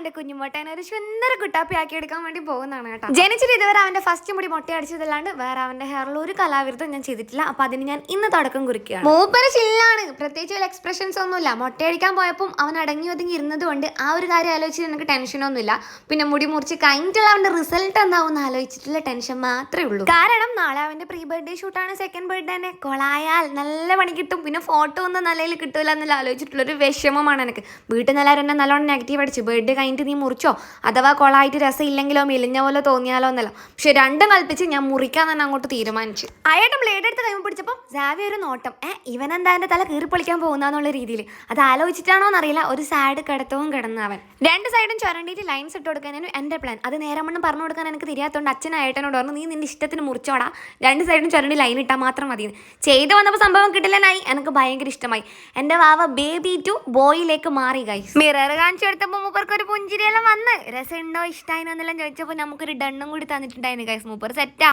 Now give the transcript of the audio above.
എന്റെ കുഞ്ഞുമോട്ടേനെ ഒരു സുന്ദര കുട്ടാപ്പി ആക്കി എടുക്കാൻ വേണ്ടി പോകുന്നതാണ് കേട്ടോ. ജനിച്ചിട്ട് ഇതുവരെ അവന്റെ ഫസ്റ്റ് മുടി മൊട്ടയടിച്ചതല്ലാണ്ട് വേറെ അവന്റെ ഹെയറിൽ ഒരു കലാവിരുദ്ധം ഞാൻ ചെയ്തിട്ടില്ല. അപ്പൊ അതിന് ഞാൻ ഇന്ന് തുടക്കം കുറിക്കുകയാണ്. മൂപ്പര് ചില്ലാണ്, പ്രത്യേകിച്ച് വല്ല എക്സ്പ്രഷൻസ് ഒന്നുമില്ല. മൊട്ടയടിക്കാൻ പോയപ്പോൾ അവൻ അടങ്ങി ഒതുങ്ങി ഇരുന്നത് കൊണ്ട് ആ ഒരു കാര്യം ആലോചിച്ചിട്ട് എനിക്ക് ടെൻഷനൊന്നുമില്ല. പിന്നെ മുടി മുറിച്ച് കഴിഞ്ഞിട്ടുള്ള അവന്റെ റിസൾട്ട് എന്താവും ആലോചിച്ചിട്ടുള്ള ടെൻഷൻ മാത്രമേ ഉള്ളൂ. കാരണം നാളെ അവന്റെ പ്രീ ബർത്ത്ഡേ ഷൂട്ടാണ്. സെക്കൻഡ് ബർത്ത്ഡേ തന്നെ കൊളായാൽ നല്ല പണി കിട്ടും. പിന്നെ ഫോട്ടോ ഒന്നും നല്ലതിൽ കിട്ടൂല എന്നുള്ള ആലോചിച്ചിട്ടുള്ളൊരു വിഷമമാണ് എനിക്ക്. വീട്ടിൽ നിന്ന് എല്ലാവരും എന്നെ നല്ലോണം നെഗറ്റീവ് അടിച്ചു. ബർത്ത്ഡേ കഴിഞ്ഞിട്ട് നീ മുറിച്ചോ, അഥവാ കൊളായിട്ട് രസം ഇല്ലെങ്കിലോ മെലിഞ്ഞ പോലെ തോന്നിയാലോ എന്നല്ല. പക്ഷെ രണ്ടും കൽപ്പിച്ച് ഞാൻ മുറിക്കാൻ തന്നെ അങ്ങോട്ട് തീരുമാനിച്ചു. അയാളുടെ ബ്ലേഡ് എടുത്ത് കൈ പിടിച്ചപ്പോൾ സാവി ഒരു നോട്ടം, ഇവനെന്താ എൻ്റെ തല കീറിപ്പൊളിക്കാൻ പോകുന്നുള്ള രീതിയിൽ. അത് ആലോചിച്ചിട്ടാണോ എന്നറിയില്ല, ഒരു സാഡ് കിടത്തവും കിടന്നു അവൻ. രണ്ട് സൈഡും ചുരണ്ടിയിട്ട് ലൈൻസ് ഇട്ട് കൊടുക്കാനായിരുന്നു എൻ്റെ പ്ലാൻ. അത് നേരെ മണ്ണം പറഞ്ഞു കൊടുക്കാൻ എനിക്ക് തിരിയാത്തതുകൊണ്ട് അച്ഛൻ ഏട്ടനോട് പറഞ്ഞു, നീ നിന്റെ ഇഷ്ടത്തിന് മുറിച്ചോടാ, രണ്ട് സൈഡും ചുരണ്ടി ലൈൻ ഇട്ടാൽ മാത്രം മതി. ചെയ്ത് വന്നപ്പോൾ സംഭവം കിട്ടില്ലെന്നായി. എനിക്ക് ഭയങ്കര ഇഷ്ടമായി. എൻ്റെ വാവ ബേബി ടു ബോയിലേക്ക് മാറി ഗൈസ്. മിറർ കാണിച്ചു കൊടുത്തപ്പോൾ മൂപ്പർക്ക് ഒരു പുഞ്ചിരിയെല്ലാം വന്ന് രസമുണ്ടോ ഇഷ്ടമായിന്നോ എന്നെല്ലാം ചോദിച്ചപ്പോൾ നമുക്കൊരു ഡണ്ണും കൂടി തന്നിട്ടുണ്ടായിരുന്നു ഗൈസ്. മൂപ്പർ സെറ്റാ.